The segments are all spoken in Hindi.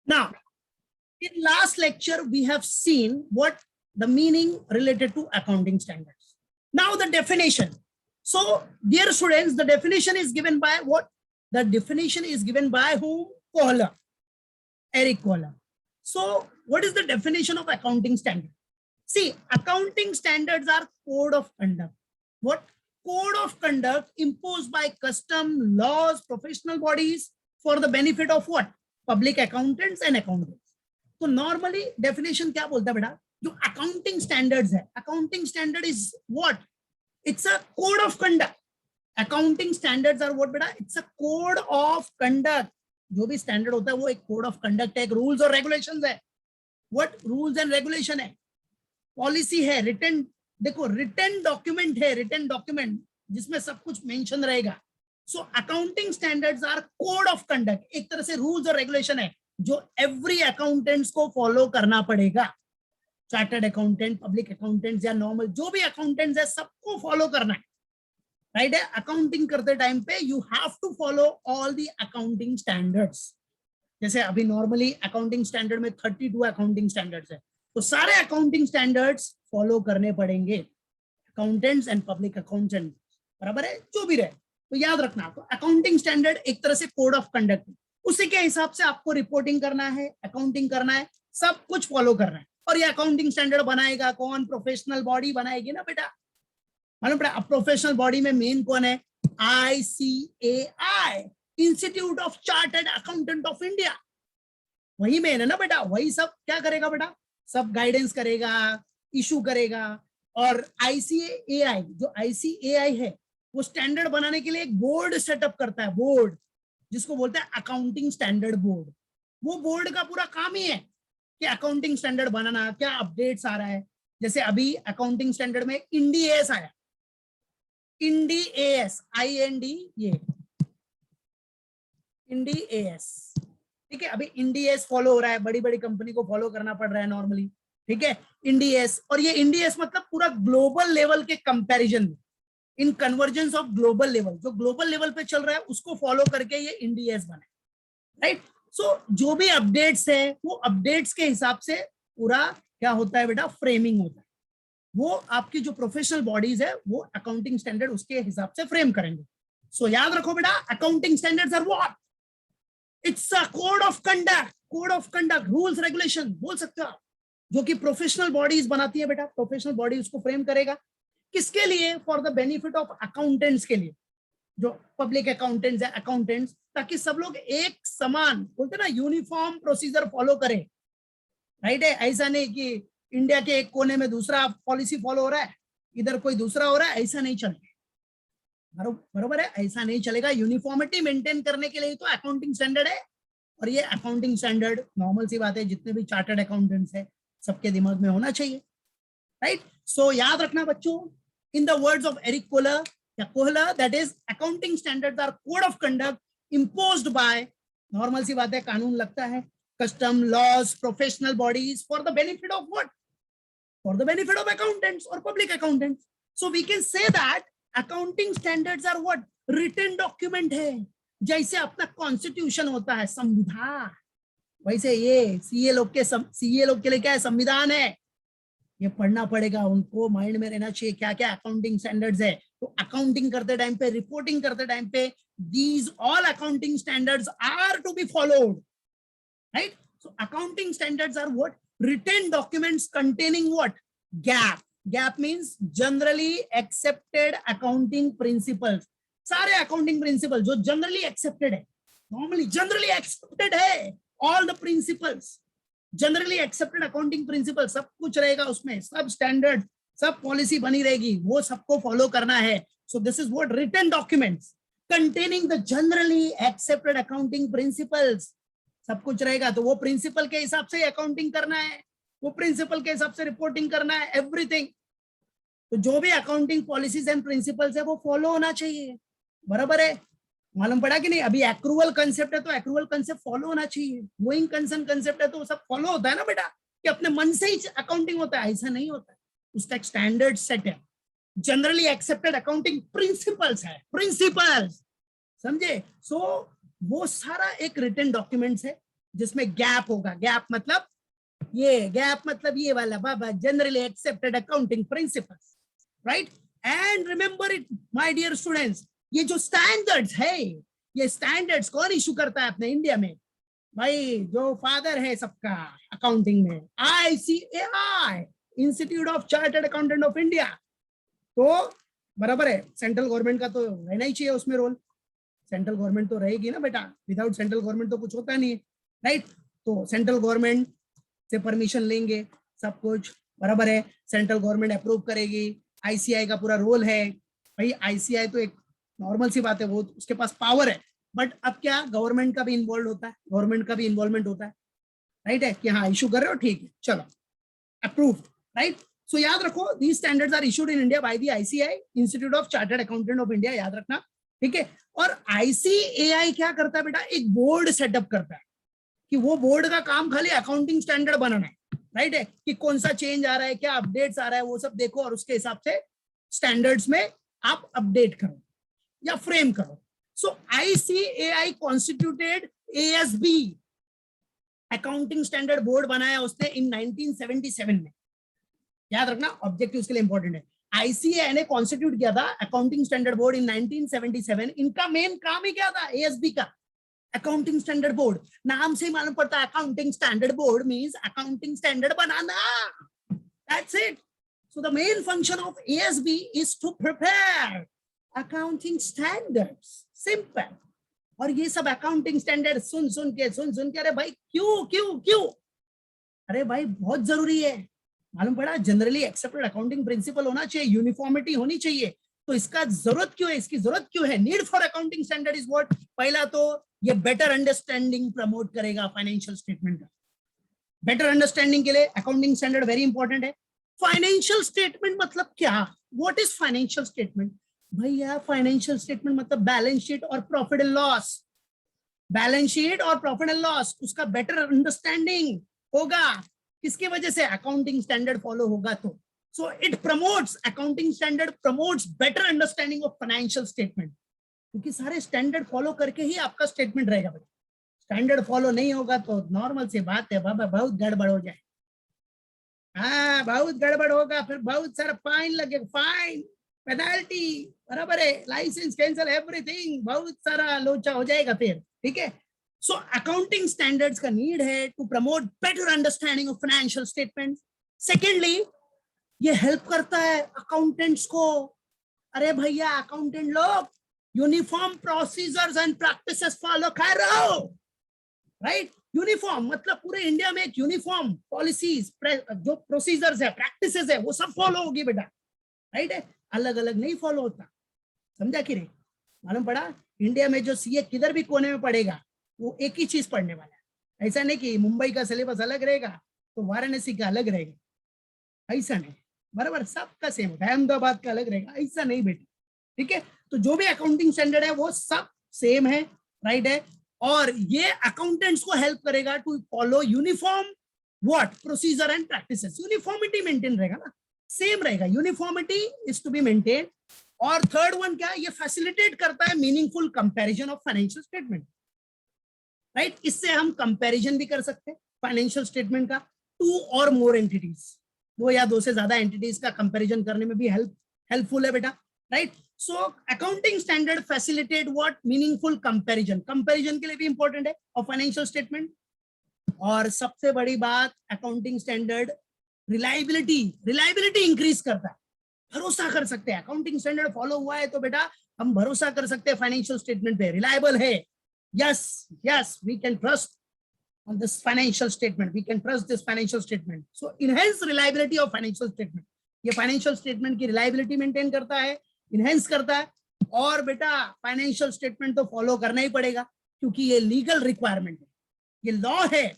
Now, in last lecture, we have seen what the meaning related to accounting standards. Now the definition. So, dear students, the definition is given by what? The definition is given by whom? Kohler, Eric Kohler. So, what is the definition of accounting standard? See, accounting standards are code of conduct. What? Code of conduct imposed by custom, laws, professional bodies for the benefit of what? Public accountants and accountants. तो नॉर्मली डेफिनेशन क्या बोलता है बेटा? जो अकाउंटिंग स्टैंडर्ड्स है, accounting standard is what? It's a code of conduct. Accounting standards are what बेटा? It's a code of conduct. जो भी स्टैंडर्ड होता है वो एक कोड ऑफ कंडक्ट है, एक रूल्स और रेगुलेशंस है. व्हाट रूल्स एंड रेगुलेशन है? पॉलिसी है, रिटन. देखो रिटन डॉक्यूमेंट है, रिटन डॉक्यूमेंट जिसमें सब कुछ मेंशन रहेगा. सो accounting standards R code of conduct, एक तरह से रूल्स और रेगुलेशन है जो एवरी अकाउंटेंट्स को फॉलो करना पड़ेगा. चार्टर्ड अकाउंटेंट, पब्लिक अकाउंटेंट्स या नॉर्मल जो भी अकाउंटेंट्स है सबको फॉलो करना है. राइट है? अकाउंटिंग करते टाइम पे you have to follow all the accounting standards. जैसे अभी नॉर्मली अकाउंटिंग स्टैंडर्ड में 32 अकाउंटिंग स्टैंडर्ड्स है, तो सारे अकाउंटिंग स्टैंडर्ड्स फॉलो करने पड़ेंगे अकाउंटेंट्स एंड पब्लिक अकाउंटेंट. बराबर है? जो भी रहे. तो याद रखना, तो अकाउंटिंग स्टैंडर्ड एक तरह से कोड ऑफ कंडक्ट, उसी के हिसाब से आपको रिपोर्टिंग करना है, अकाउंटिंग करना है, सब कुछ फॉलो करना है. और ये अकाउंटिंग स्टैंडर्ड बनाएगा कौन? प्रोफेशनल बॉडी बनाएगी ना बेटा. मालूम पड़ा? अब प्रोफेशनल बॉडी में मेन कौन है? ICAI, institute of chartered accountant of India. वही मेन है ना बेटा. वही सब क्या करेगा बेटा? सब गाइडेंस करेगा, इशू करेगा. और ICAI, जो ICAI है वो स्टैंडर्ड बनाने के लिए एक बोर्ड सेटअप करता है, बोर्ड जिसको बोलते हैं अकाउंटिंग स्टैंडर्ड बोर्ड. वो बोर्ड का पूरा काम ही है कि अकाउंटिंग स्टैंडर्ड बनाना, क्या अपडेट्स आ रहा है. जैसे अभी अकाउंटिंग स्टैंडर्ड में IND-AS आया, IND-AS, IND-AS. ठीक है, अभी IND-AS फॉलो हो रहा है, बड़ी बड़ी कंपनी को फॉलो करना पड़ रहा है नॉर्मली. ठीक है, IND-AS. और ये IND-AS मतलब पूरा ग्लोबल लेवल के कंपैरिजन में, इन कन्वर्जेंस ऑफ ग्लोबल लेवल, जो ग्लोबल लेवल पे चल रहा है उसको फॉलो करके ये IND-AS बने. राइट? सो जो भी अपडेट्स है वो अपडेट्स के हिसाब से पूरा क्या होता है बेटा? फ्रेमिंग होता है. वो आपकी जो प्रोफेशनल बॉडीज है वो अकाउंटिंग स्टैंडर्ड उसके हिसाब से फ्रेम करेंगे. सो याद रखो बेटा, accounting standards are what? It's a code of conduct. Code of conduct, rules regulation बोल सकते हो आप, जो कि प्रोफेशनल बॉडीज बनाती है बेटा. प्रोफेशनल बॉडी उसको फ्रेम करेगा. किसके लिए? For the benefit of accountants के लिए, जो पब्लिक अकाउंटेंट्स है, अकाउंटेंट्स, ताकि सब लोग एक समान, बोलते ना, यूनिफॉर्म प्रोसीजर फॉलो करें. राइट है? ऐसा नहीं कि इंडिया के एक कोने में दूसरा पॉलिसी फॉलो हो रहा है, इधर कोई दूसरा हो रहा है. ऐसा नहीं चलेगा. बरोबर है? ऐसा नहीं चलेगा. यूनिफॉर्मिटी मेंटेन करने के लिए तो अकाउंटिंग स्टैंडर्ड है. और ये अकाउंटिंग स्टैंडर्ड नॉर्मल सी बात है, जितने भी चार्टर्ड अकाउंटेंट्स है सबके दिमाग में होना चाहिए. राइट? सो याद रखना बच्चों, in the words of Eric Kohler, that is accounting standards are code of conduct imposed by, normal सी बात है, कानून लगता है, custom, laws, professional bodies for the benefit of what? For the benefit of accountants or public accountants. So we can say that accounting standards are what? Written document है. जैसे अपना कॉन्स्टिट्यूशन होता है, संविधान, वैसे ये सीए लोग के लिए क्या है? संविधान है. ये पढ़ना पड़ेगा उनको, माइंड में रहना चाहिए क्या क्या अकाउंटिंग स्टैंडर्ड्स है. तो अकाउंटिंग करते टाइम पे, रिपोर्टिंग करते टाइम पे, these all accounting standards are to be followed. Right? So accounting standards are what? Written documents containing what? GAAP. GAAP means generally accepted accounting principles. सारे अकाउंटिंग प्रिंसिपल जो जनरली एक्सेप्टेड है, नॉर्मली जनरली एक्सेप्टेड है, all the principles, generally accepted accounting principle, सब कुछ रहेगा उसमें, सब स्टैंडर्ड, सब पॉलिसी बनी रहेगी, वो सबको फॉलो करना है. So this is what? Written documents containing the generally accepted accounting principles. सब कुछ रहेगा. तो वो प्रिंसिपल के हिसाब से अकाउंटिंग करना है, वो प्रिंसिपल के हिसाब से रिपोर्टिंग करना है, एवरीथिंग. तो जो भी अकाउंटिंग पॉलिसीज एंड प्रिंसिपल्स है वो फॉलो होना चाहिए. बराबर है? मालूम पड़ा कि नहीं? अभी एक्रूवल कंसेप्ट है तो एक्रूवल कंसेप्ट फॉलो होना चाहिए. गोइंग कंसर्न कंसेप्ट है तो सब फॉलो होता है ना बेटा, कि अपने मन से ही अकाउंटिंग होता है. ऐसा नहीं होता है, उसका एक स्टैंडर्ड सेट है. जनरली एक्सेप्टेड अकाउंटिंग प्रिंसिपल्स है, प्रिंसिपल्स, समझे? सो वो सारा एक रिटन डॉक्यूमेंट्स है जिसमें गैप होगा, गैप मतलब ये वाला बाबा, generally accepted accounting principles, right. And remember it my dear students, ये जो स्टैंडर्ड्स है, ये स्टैंडर्ड्स कौन इशू करता है अपने इंडिया में? भाई जो फादर है सबका अकाउंटिंग में, ICAI, institute of chartered accountant of India. तो बराबर है, सेंट्रल गवर्नमेंट का तो रहना ही चाहिए उसमें रोल, सेंट्रल गवर्नमेंट तो रहेगी ना बेटा, विदाउट सेंट्रल गवर्नमेंट तो कुछ होता नहीं है, राइट। तो सेंट्रल गवर्नमेंट से परमिशन लेंगे, सब कुछ बराबर है, सेंट्रल गवर्नमेंट अप्रूव करेगी, ICAI का पूरा रोल है। भाई ICAI तो एक नॉर्मल सी बात है, वो उसके पास पावर है, बट अब क्या गवर्नमेंट का भी इन्वॉल्व होता है, गवर्नमेंट का भी इन्वॉल्वमेंट होता है, राइट है कि हाँ इशू कर रहे हो, ठीक है चलो अप्रूव्ड, राइट। सो याद रखो, these standards are issued in India by the ICAI, institute of chartered accountant of India, याद रखना, ठीक है। और ICAI क्या करता है बेटा, एक बोर्ड सेटअप करता है, कि वो बोर्ड का काम खाली अकाउंटिंग स्टैंडर्ड बनाना है, राइट है, कि कौन सा चेंज आ रहा है, क्या अपडेट्स आ रहा है, वो सब देखो और उसके हिसाब से स्टैंडर्ड्स में आप अपडेट करो या फ्रेम करो। सो ICAI constituted ASB, accounting standard board बनाया उसने इन 1977 में, याद रखना, ऑब्जेक्टिव उसके लिए इंपॉर्टेंट है। ICAI ने कॉन्स्टिट्यूट किया था अकाउंटिंग स्टैंडर्ड बोर्ड इन 1977। इनका मेन काम ही क्या था, ASB का, अकाउंटिंग स्टैंडर्ड बोर्ड, नाम से ही मालूम पड़ता है accounting standard board means accounting standard बनाना, that's it. So the main function of ASB is to prepare accounting standards, simple. और ये सब अकाउंटिंग स्टैंडर्ड सुन सुन के अरे भाई क्यों क्यों क्यों, अरे भाई बहुत जरूरी है, मालूम पड़ा, जनरली एक्सेप्टेड अकाउंटिंग प्रिंसिपल होना चाहिए, यूनिफॉर्मिटी होनी चाहिए। तो इसका जरूरत क्यों है, इसकी जरूरत क्यों है, need for accounting standard is what, पहला तो ये बेटर अंडरस्टैंडिंग प्रमोट करेगा फाइनेंशियल स्टेटमेंट का, बेटर अंडरस्टैंडिंग के लिए अकाउंटिंग स्टैंडर्ड वेरी इंपॉर्टेंट है। फाइनेंशियल स्टेटमेंट मतलब क्या, व्हाट इज फाइनेंशियल स्टेटमेंट? भैया फाइनेंशियल स्टेटमेंट मतलब बैलेंस शीट और profit and loss, balance sheet और प्रॉफिट एंड लॉस, उसका बेटर अंडरस्टैंडिंग होगा, किसकी वजह से, अकाउंटिंग स्टैंडर्ड फॉलो होगा तो। So it promotes, accounting standard promotes better understanding of financial statement, क्योंकि सारे स्टैंडर्ड फॉलो करके ही आपका स्टेटमेंट रहेगा भाई, स्टैंडर्ड फॉलो नहीं होगा तो नॉर्मल सी बात है बाबा, बहुत गड़बड़ हो जाए, हाँ बहुत गड़बड़ होगा, फिर बहुत सारा फाइन लगेगा, फाइन पेनाल्टी, बराबर है, लाइसेंस कैंसिल, एवरीथिंग, बहुत सारा लोचा हो जाएगा फिर, ठीक है। सो अकाउंटिंग स्टैंडर्ड्स का नीड है to promote better understanding of financial statement. Secondly, ये हेल्प करता है अकाउंटेंट्स को, अरे भैया अकाउंटेंट लोग uniform procedures and practices follow कर रहे हो, राइट। यूनिफॉर्म मतलब पूरे इंडिया में एक यूनिफॉर्म पॉलिसीज, जो प्रोसीजर्स है, प्रैक्टिसेस है, वो सब फॉलो होगी बेटा, राइट है, अलग अलग नहीं फॉलो होता, समझा कि नहीं, मालूम पड़ा। इंडिया में जो CA किधर भी कोने में पड़ेगा वो एक ही चीज पढ़ने वाला है, ऐसा नहीं कि मुंबई का सिलेबस अलग रहेगा तो वाराणसी का अलग रहेगा, ऐसा नहीं, बराबर सबका सेम होता है, अहमदाबाद का अलग रहेगा, ऐसा नहीं बेटा, ठीक है। तो जो भी अकाउंटिंग स्टैंडर्ड है वो सब सेम है, राइट है, और ये अकाउंटेंट्स को हेल्प करेगा to follow uniform what procedure and practices, uniformity maintain रहेगा ना, सेम रहेगा, uniformity is to be maintain. और थर्ड वन क्या है, ये फैसिलिटेट करता है meaningful comparison of financial statement, right. इससे हम कंपैरिजन भी कर सकते हैं फाइनेंशियल स्टेटमेंट का, 2 और मोर एंटिटीज, 2 या 2 से ज्यादा एंटिटीज का कंपैरिजन करने में भी हेल्पफुल है बेटा, right. So accounting standard facilitate what, meaningful comparison, comparison के लिए भी इंपॉर्टेंट है और फाइनेंशियल स्टेटमेंट। और सबसे बड़ी बात, अकाउंटिंग स्टैंडर्ड रिलायबिलिटी इंक्रीज करता है, भरोसा कर सकते हैं, अकाउंटिंग स्टैंडर्ड फॉलो हुआ है तो बेटा हम भरोसा कर सकते हैं फाइनेंशियल स्टेटमेंट पे, रिलायबल है, yes we can trust on this financial statement, we can trust this financial statement, so enhance reliability of financial statement, ये फाइनेंशियल स्टेटमेंट की रिलायबिलिटी मेंटेन करता है, इनहेंस करता है। और बेटा फाइनेंशियल स्टेटमेंट तो फॉलो करना ही पड़ेगा क्योंकि ये लीगल रिक्वायरमेंट है, ये लॉ है,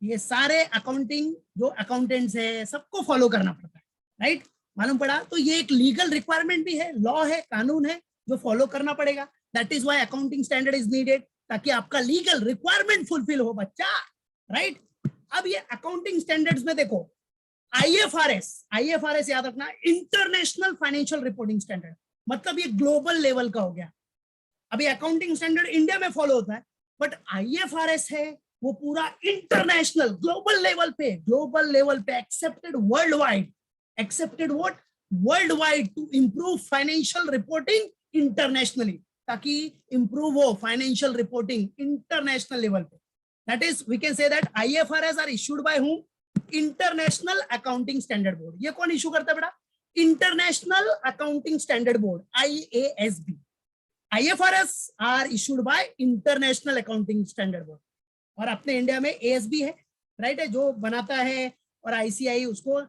ये सारे अकाउंटिंग जो अकाउंटेंट्स है सबको फॉलो करना पड़ता है, राइट, मालूम पड़ा। तो ये एक लीगल रिक्वायरमेंट भी है, लॉ है, कानून है जो फॉलो करना पड़ेगा, that is why accounting standard is needed, ताकि आपका लीगल रिक्वायरमेंट फुलफिल हो बच्चा, राइट। अब ये अकाउंटिंग स्टैंडर्ड्स में देखो, IFRS याद रखना, इंटरनेशनल फाइनेंशियल रिपोर्टिंग स्टैंडर्ड, मतलब ये ग्लोबल लेवल का हो गया। अभी अकाउंटिंग स्टैंडर्ड इंडिया में फॉलो होता है, बट IFRS है वो पूरा इंटरनेशनल ग्लोबल लेवल पे accepted world wide, accepted what, world wide to improve financial reporting internationally, ताकि इंप्रूव हो फाइनेंशियल रिपोर्टिंग इंटरनेशनल लेवल पे. That is we can say that IFRS are issued by whom? International accounting standard board. ये कौन इशू करता है बेटा? International accounting standard board, IASB. IFRS are issued bye international accounting standard board. और अपने इंडिया में ASB है, राइट है, जो बनाता है, और ICAI उसको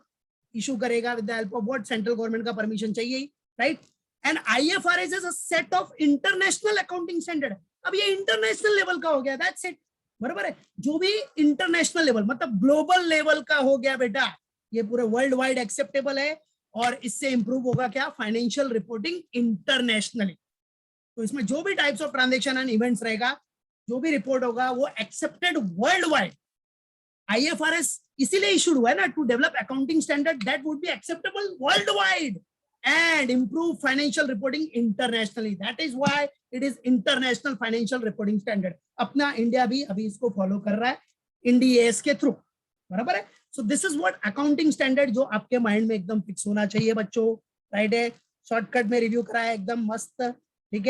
इशू करेगा with the help of what, central government का परमिशन चाहिए, right. And IFRS is a set of international accounting standard. अब ये इंटरनेशनल लेवल का हो गया, दैट्स इट, बराबर है. जो भी इंटरनेशनल लेवल मतलब ग्लोबल लेवल का हो गया बेटा, ये पूरे वर्ल्ड वाइड एक्सेप्टेबल है, और इससे इंप्रूव होगा क्या? Financial reporting internationally. तो इसमें जो भी types of transaction and events रहेगा, जो भी रिपोर्ट होगा, वो एक्सेप्टेड वर्ल्ड वाइड. IFRS इसीलिए इशूड हुआ है ना, to develop accounting standard that would be acceptable world wide and improve financial reporting internationally. That is why it is international financial reporting standard. अपना इंडिया भी अभी इसको फॉलो कर रहा है IND-AS के थ्रू, बराबर है. So this is what accounting standard, जो आपके माइंड में एकदम फिक्स होना चाहिए बच्चों, राइट है. शॉर्टकट में रिव्यू करा है, एकदम मस्त, ठीक है.